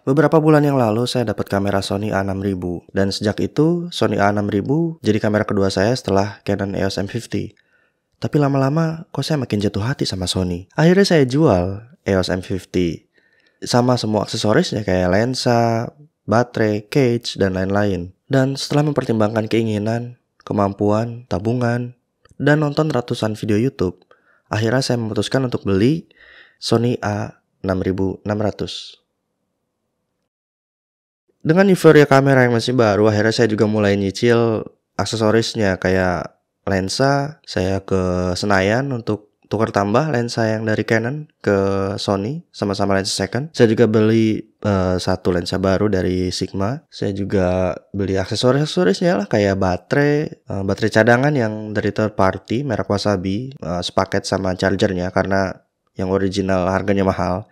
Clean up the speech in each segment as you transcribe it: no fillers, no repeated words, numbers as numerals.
Beberapa bulan yang lalu saya dapat kamera Sony A6000 dan sejak itu Sony A6000 jadi kamera kedua saya setelah Canon EOS M50. Tapi lama-lama kok saya makin jatuh hati sama Sony. Akhirnya saya jual EOS M50 sama semua aksesorisnya kayak lensa, baterai, cage, dan lain-lain. Dan setelah mempertimbangkan keinginan, kemampuan, tabungan, dan nonton ratusan video YouTube, akhirnya saya memutuskan untuk beli Sony A6600. Dengan euforia kamera yang masih baru, akhirnya saya juga mulai nyicil aksesorisnya kayak lensa. Saya ke Senayan untuk tukar tambah lensa yang dari Canon ke Sony, sama-sama lensa second. Saya juga beli satu lensa baru dari Sigma. Saya juga beli aksesorisnya lah kayak baterai cadangan yang dari third party merek Wasabi, sepaket sama chargernya karena yang original harganya mahal.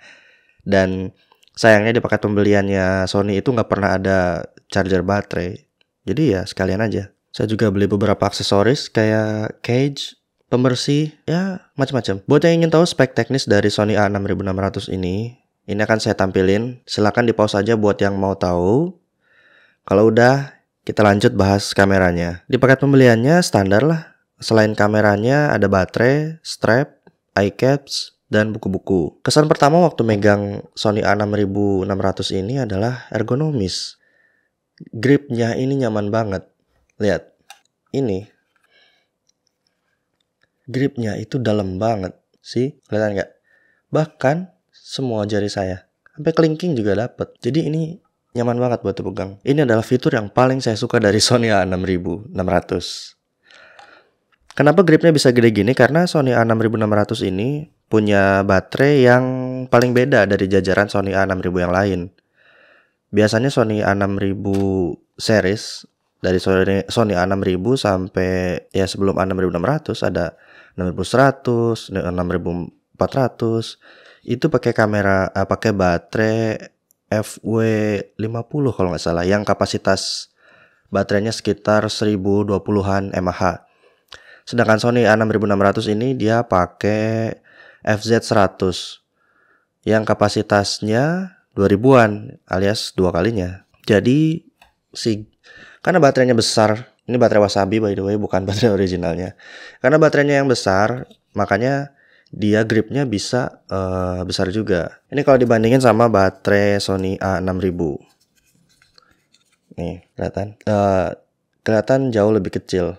Dan sayangnya di paket pembeliannya Sony itu nggak pernah ada charger baterai. Jadi ya sekalian aja. Saya juga beli beberapa aksesoris kayak cage, pembersih, ya macam-macam. Buat yang ingin tahu spek teknis dari Sony A6600 ini akan saya tampilin. Silahkan di pause aja buat yang mau tahu. Kalau udah, kita lanjut bahas kameranya. Di paket pembeliannya standar lah. Selain kameranya ada baterai, strap, eye caps, dan buku-buku. Kesan pertama waktu megang Sony A6600 ini adalah ergonomis. Gripnya ini nyaman banget. Lihat, ini. Gripnya itu dalam banget. Sih, kelihatan nggak? Bahkan semua jari saya. Sampai kelingking juga dapet. Jadi ini nyaman banget buat dipegang. Ini adalah fitur yang paling saya suka dari Sony A6600. Kenapa gripnya bisa gede gini? Karena Sony A6600 ini punya baterai yang paling beda dari jajaran Sony A6000 yang lain. Biasanya Sony A6000 series dari Sony A6000 sampai ya sebelum A6600 ada 6100, 6400 itu pakai kamera pakai baterai FW50 kalau nggak salah yang kapasitas baterainya sekitar 1020-an mAh. Sedangkan Sony A6600 ini dia pakai FZ100 yang kapasitasnya 2000-an alias dua kalinya. Jadi karena baterainya besar, ini baterai Wasabi by the way, bukan baterai originalnya. Karena baterainya yang besar, makanya dia gripnya bisa besar juga. Ini kalau dibandingin sama baterai Sony A6000. Nih, kelihatan jauh lebih kecil.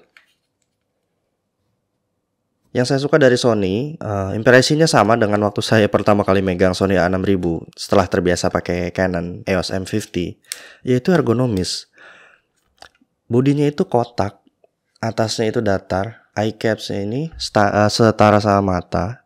Yang saya suka dari Sony, impresinya sama dengan waktu saya pertama kali megang Sony A6000 setelah terbiasa pakai Canon EOS M50, yaitu ergonomis. Bodinya itu kotak, atasnya itu datar, eye capsnya ini setara sama mata,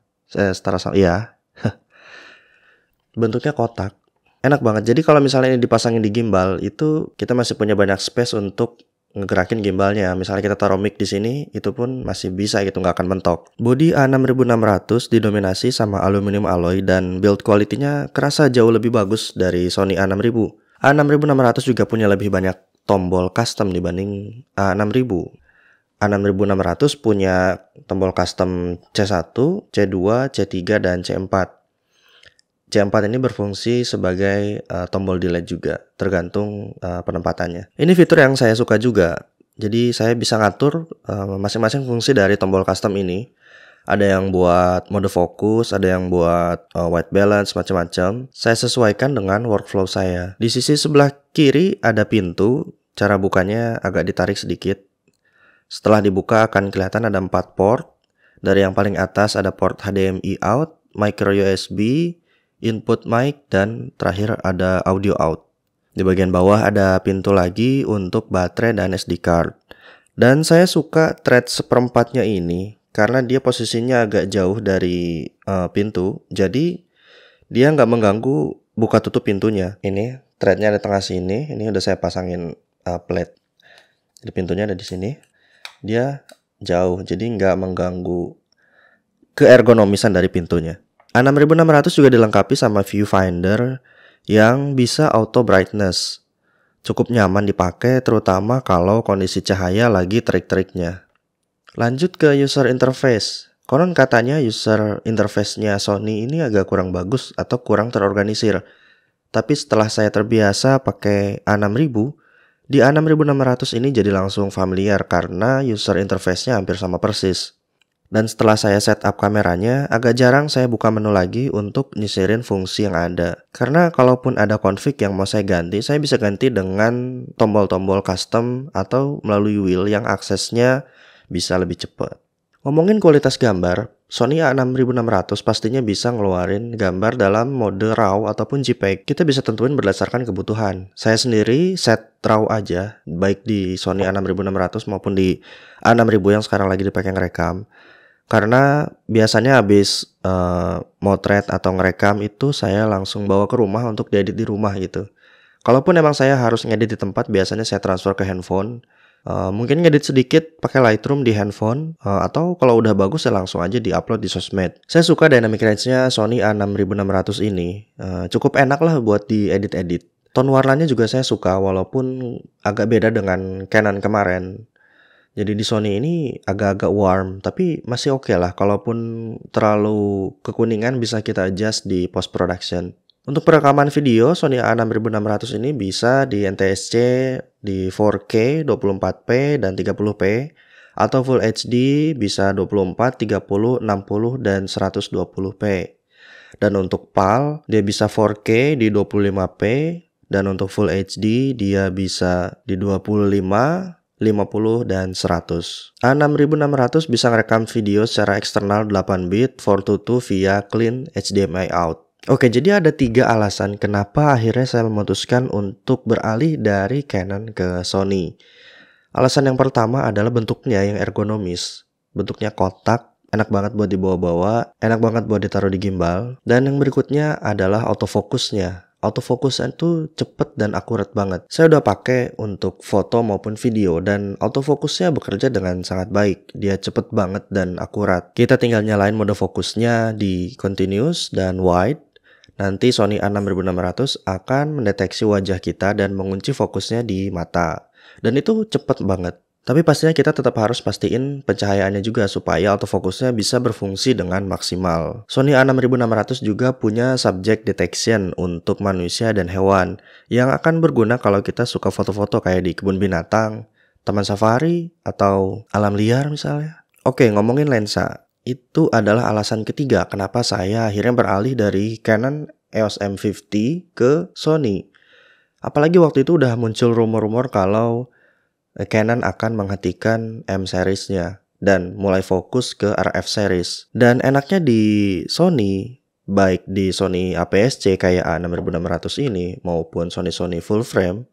bentuknya kotak, enak banget. Jadi kalau misalnya ini dipasangin di gimbal, itu kita masih punya banyak space untuk ngegerakin gimbalnya. Misalnya kita taruh mic di sini, itu pun masih bisa gitu, nggak akan mentok. Bodi A6600 didominasi sama aluminium alloy dan build quality-nya kerasa jauh lebih bagus dari Sony A6000. A6600 juga punya lebih banyak tombol custom dibanding A6000. A6600 punya tombol custom C1, C2, C3, dan C4. C4 ini berfungsi sebagai tombol delay juga, tergantung penempatannya. Ini fitur yang saya suka juga. Jadi saya bisa ngatur masing-masing fungsi dari tombol custom ini. Ada yang buat mode fokus, ada yang buat white balance, macam-macam. Saya sesuaikan dengan workflow saya. Di sisi sebelah kiri ada pintu, cara bukanya agak ditarik sedikit. Setelah dibuka akan kelihatan ada 4 port. Dari yang paling atas ada port HDMI out, micro USB, input mic, dan terakhir ada audio out. Di bagian bawah ada pintu lagi untuk baterai dan SD card. Dan saya suka thread seperempatnya ini karena dia posisinya agak jauh dari pintu. Jadi dia nggak mengganggu buka tutup pintunya. Ini threadnya ada tengah sini. Ini udah saya pasangin plate. Jadi pintunya ada di sini. Dia jauh, jadi nggak mengganggu keergonomisan dari pintunya. A6600 juga dilengkapi sama viewfinder yang bisa auto brightness. Cukup nyaman dipakai terutama kalau kondisi cahaya lagi terik-teriknya. Lanjut ke user interface. Konon katanya user interface-nya Sony ini agak kurang bagus atau kurang terorganisir. Tapi setelah saya terbiasa pakai A6000, di A6600 ini jadi langsung familiar karena user interface-nya hampir sama persis. Dan setelah saya setup kameranya, agak jarang saya buka menu lagi untuk nyisirin fungsi yang ada. Karena kalaupun ada config yang mau saya bisa ganti dengan tombol-tombol custom atau melalui wheel yang aksesnya bisa lebih cepat. Ngomongin kualitas gambar, Sony A6600 pastinya bisa ngeluarin gambar dalam mode RAW ataupun JPEG. Kita bisa tentuin berdasarkan kebutuhan. Saya sendiri set RAW aja, baik di Sony A6600 maupun di A6000 yang sekarang lagi dipakai ngerekam. Karena biasanya habis motret atau ngerekam itu saya langsung bawa ke rumah untuk diedit di rumah gitu. Kalaupun emang saya harus ngedit di tempat, biasanya saya transfer ke handphone. Mungkin ngedit sedikit pakai Lightroom di handphone, atau kalau udah bagus saya langsung aja di-upload di sosmed. Saya suka dynamic range-nya Sony A6600 ini. Cukup enak lah buat diedit-edit. Tone warnanya juga saya suka walaupun agak beda dengan Canon kemarin. Jadi di Sony ini agak-agak warm, tapi masih oke lah. Kalaupun terlalu kekuningan bisa kita adjust di post production. Untuk perekaman video, Sony A6600 ini bisa di NTSC di 4K, 24p, dan 30p. Atau Full HD bisa 24, 30, 60, dan 120p. Dan untuk PAL, dia bisa 4K di 25p. Dan untuk Full HD, dia bisa di 25, 50, dan 100. A6600 bisa ngerekam video secara eksternal 8 bit 422 via clean HDMI out. Oke, jadi ada 3 alasan kenapa akhirnya saya memutuskan untuk beralih dari Canon ke Sony. Alasan yang pertama adalah bentuknya yang ergonomis. Bentuknya kotak, enak banget buat dibawa-bawa, enak banget buat ditaruh di gimbal. Dan yang berikutnya adalah autofocusnya. Autofocusnya itu cepet dan akurat banget. Saya udah pakai untuk foto maupun video dan autofocusnya bekerja dengan sangat baik. Dia cepet banget dan akurat. Kita tinggal nyalain mode fokusnya di continuous dan wide. Nanti Sony A6600 akan mendeteksi wajah kita dan mengunci fokusnya di mata. Dan itu cepet banget. Tapi pastinya kita tetap harus pastiin pencahayaannya juga supaya autofocusnya bisa berfungsi dengan maksimal. Sony A6600 juga punya subject detection untuk manusia dan hewan yang akan berguna kalau kita suka foto-foto kayak di kebun binatang, taman safari, atau alam liar misalnya. Oke, ngomongin lensa. Itu adalah alasan ketiga kenapa saya akhirnya beralih dari Canon EOS M50 ke Sony. Apalagi waktu itu udah muncul rumor-rumor kalau Canon akan menghentikan M series-nya dan mulai fokus ke RF series. Dan enaknya di Sony, baik di Sony APS-C kayak A6600 ini maupun Sony full frame,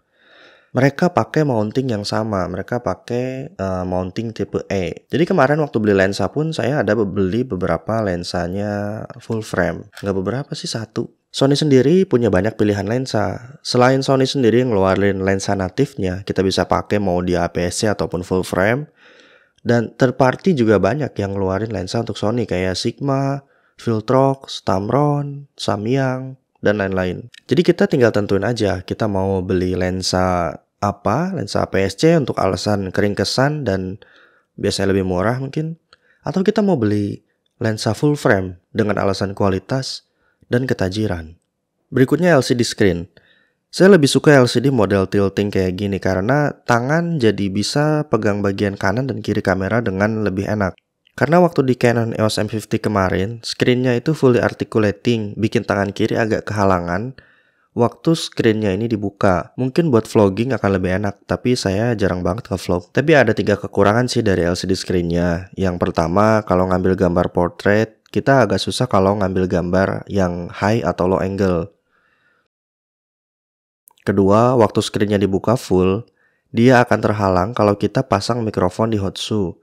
mereka pakai mounting yang sama. Mereka pakai mounting tipe E. Jadi kemarin waktu beli lensa pun saya ada beli beberapa lensanya full frame. Nggak beberapa sih, satu. Sony sendiri punya banyak pilihan lensa. Selain Sony sendiri ngeluarin lensa natifnya, kita bisa pakai mau di APS-C ataupun full frame. Dan third party juga banyak yang ngeluarin lensa untuk Sony kayak Sigma, Viltrox, Tamron, Samyang, dan lain-lain. Jadi kita tinggal tentuin aja kita mau beli lensa apa, lensa APS-C untuk alasan keringkesan dan biasanya lebih murah mungkin. Atau kita mau beli lensa full frame dengan alasan kualitas dan ketajiran. Berikutnya LCD screen. Saya lebih suka LCD model tilting kayak gini karena tangan jadi bisa pegang bagian kanan dan kiri kamera dengan lebih enak. Karena waktu di Canon EOS M50 kemarin, screennya itu fully articulating, bikin tangan kiri agak kehalangan waktu screennya ini dibuka. Mungkin buat vlogging akan lebih enak, tapi saya jarang banget nge-vlog. Tapi ada 3 kekurangan sih dari LCD screennya. Yang pertama, kalau ngambil gambar portrait, kita agak susah kalau ngambil gambar yang high atau low angle. Kedua, waktu screennya dibuka full, dia akan terhalang kalau kita pasang mikrofon di hot shoe.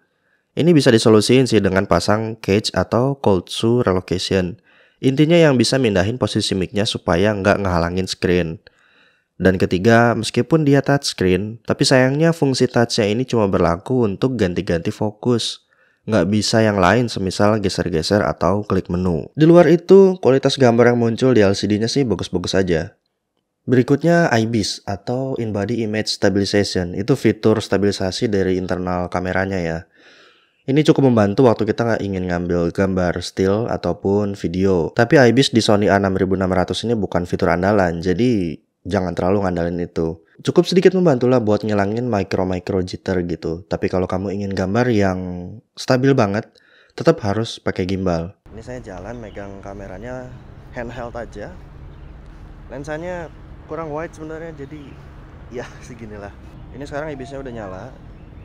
Ini bisa disolusiin sih dengan pasang cage atau cold shoe relocation. Intinya yang bisa mindahin posisi mic-nya supaya nggak ngehalangin screen. Dan ketiga, meskipun dia touchscreen, tapi sayangnya fungsi touch-nya ini cuma berlaku untuk ganti-ganti fokus. Nggak bisa yang lain semisal geser-geser atau klik menu. Di luar itu, kualitas gambar yang muncul di LCD-nya sih bagus-bagus aja. Berikutnya IBIS atau In-Body Image Stabilization. Itu fitur stabilisasi dari internal kameranya ya. Ini cukup membantu waktu kita nggak ingin ngambil gambar still ataupun video. Tapi IBIS di Sony A6600 ini bukan fitur andalan, jadi jangan terlalu ngandalin itu. Cukup sedikit membantu lah buat ngilangin micro jitter gitu. Tapi kalau kamu ingin gambar yang stabil banget, tetap harus pakai gimbal. Ini saya jalan megang kameranya handheld aja. Lensanya kurang wide sebenarnya, jadi ya seginilah. Ini sekarang IBIS-nya udah nyala.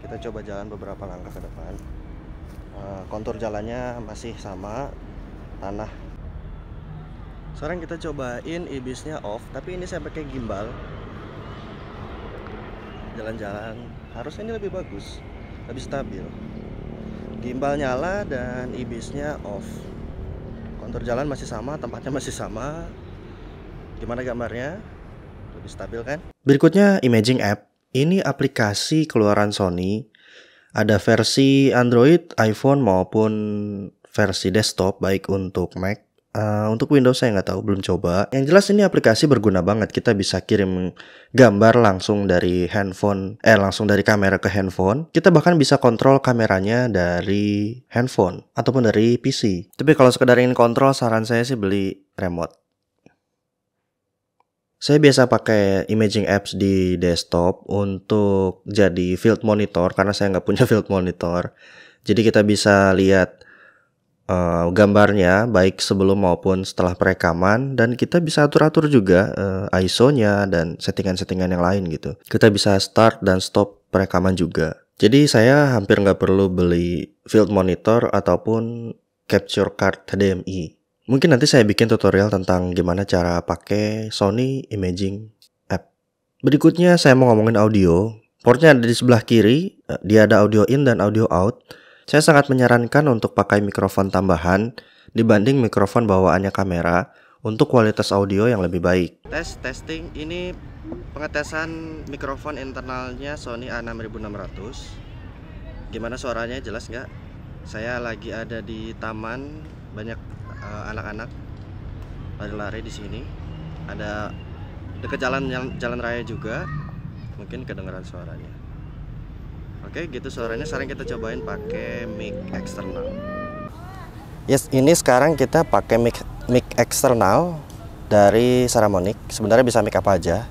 Kita coba jalan beberapa langkah ke depan. Kontur jalannya masih sama tanah. Sekarang kita cobain IBIS-nya off, tapi ini saya pakai gimbal. Jalan-jalan harusnya ini lebih bagus, lebih stabil. Gimbal nyala dan IBIS-nya off. Kontur jalan masih sama, tempatnya masih sama. Gimana gambarnya? Lebih stabil kan? Berikutnya Imaging App. Ini aplikasi keluaran Sony. Ada versi Android, iPhone maupun versi desktop, baik untuk Mac. Untuk Windows saya nggak tahu, belum coba. Yang jelas ini aplikasi berguna banget. Kita bisa kirim gambar langsung dari handphone, langsung dari kamera ke handphone. Kita bahkan bisa kontrol kameranya dari handphone ataupun dari PC. Tapi kalau sekedar ingin kontrol, saran saya sih beli remote. Saya biasa pakai imaging apps di desktop untuk jadi field monitor karena saya nggak punya field monitor. Jadi kita bisa lihat gambarnya baik sebelum maupun setelah perekaman, dan kita bisa atur-atur juga ISO-nya dan settingan-settingan yang lain gitu. Kita bisa start dan stop perekaman juga. Jadi saya hampir nggak perlu beli field monitor ataupun capture card HDMI. Mungkin nanti saya bikin tutorial tentang gimana cara pakai Sony Imaging App. Berikutnya saya mau ngomongin audio. Portnya ada di sebelah kiri, dia ada audio in dan audio out. Saya sangat menyarankan untuk pakai mikrofon tambahan dibanding mikrofon bawaannya kamera untuk kualitas audio yang lebih baik. Testing, ini pengetesan mikrofon internalnya Sony A6600. Gimana suaranya, jelas nggak? Saya lagi ada di taman, banyak anak-anak lari-lari di sini. Ada dekat jalan raya juga, mungkin kedengaran suaranya. Oke, gitu suaranya. Sekarang kita cobain pakai mic eksternal. Yes, ini sekarang kita pakai mic eksternal dari Saramonic. Sebenarnya bisa mic apa aja.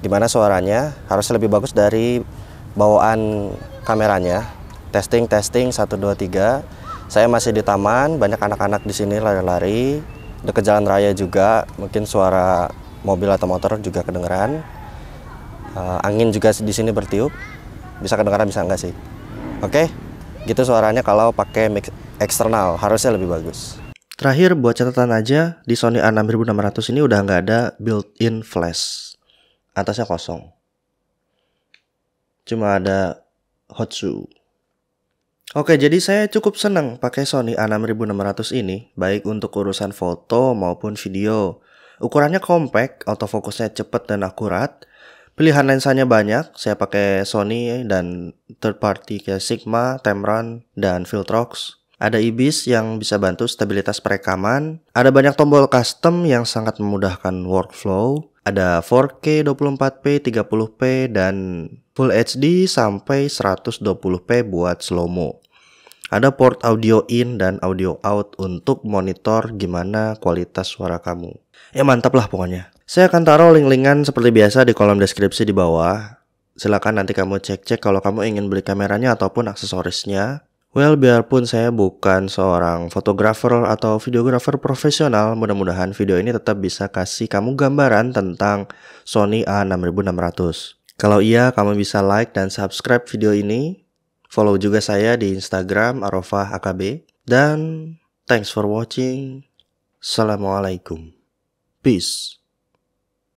Gimana suaranya? Harusnya lebih bagus dari bawaan kameranya. Testing 1 2 3. Saya masih di taman, banyak anak-anak di sini lari-lari. Dekat jalan raya juga, mungkin suara mobil atau motor juga kedengeran. Angin juga di sini bertiup. Bisa kedengaran, bisa enggak sih? Oke, gitu suaranya kalau pakai mic eksternal, harusnya lebih bagus. Terakhir buat catatan aja, di Sony A6600 ini udah nggak ada built-in flash. Atasnya kosong. Cuma ada Hotsu. Oke, jadi saya cukup senang pakai Sony A6600 ini, baik untuk urusan foto maupun video. Ukurannya compact, autofocusnya cepat dan akurat. Pilihan lensanya banyak, saya pakai Sony dan third party kayak Sigma, Tamron, dan Viltrox. Ada IBIS yang bisa bantu stabilitas perekaman. Ada banyak tombol custom yang sangat memudahkan workflow. Ada 4K, 24p, 30p, dan Full HD sampai 120p buat slow-mo. Ada port audio in dan audio out untuk monitor gimana kualitas suara kamu. Ya mantap lah pokoknya. Saya akan taruh link-linkan seperti biasa di kolom deskripsi di bawah. Silakan nanti kamu cek-cek kalau kamu ingin beli kameranya ataupun aksesorisnya. Well, biarpun saya bukan seorang fotografer atau videografer profesional, mudah-mudahan video ini tetap bisa kasih kamu gambaran tentang Sony A6600. Kalau iya, kamu bisa like dan subscribe video ini. Follow juga saya di Instagram @arofahakb. Dan thanks for watching. Assalamualaikum. Peace.